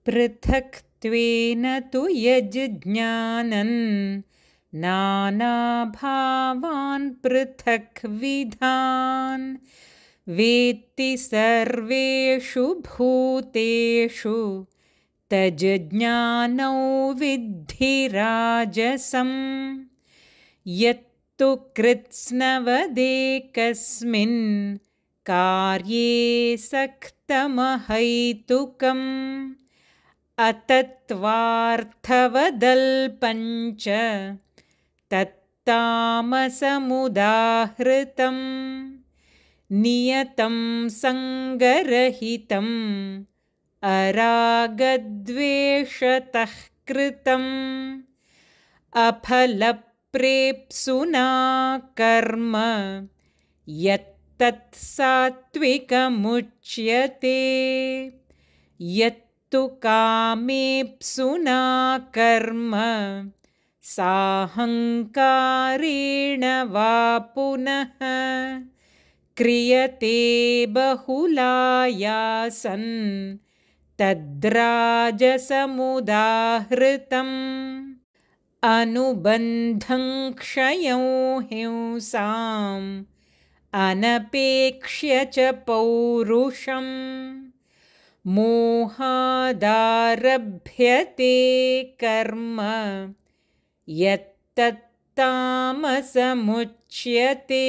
पृथक्त्वेन तु यज्ज्ञानं नानाभावान् पृथक्विधान् वेत्ति सर्वेषु भूतेषु तज्ज्ञानौ विद्धि राजसं यत्तु कृत्स्नवदेकस्मिन् कार्ये सक्तमहैतुकम् अतत्त्वार्थवदल्पञ्च तत्तामसमुदाहृतं नियतं सङ्गरहितम् अरागद्वेषतः कृतम् अफलप्रेप्सुना कर्म यत्तत्सात्विकमुच्यते यत्तु कामेप्सुना कर्म साहङ्कारेण वा पुनः क्रियते बहुलायासन् तद्राजसमुदाहृतम् अनुबन्धं क्षयं हिंसाम् अनपेक्ष्य च पौरुषम् मोहादारभ्यते कर्म यत्तत्तामसमुच्यते।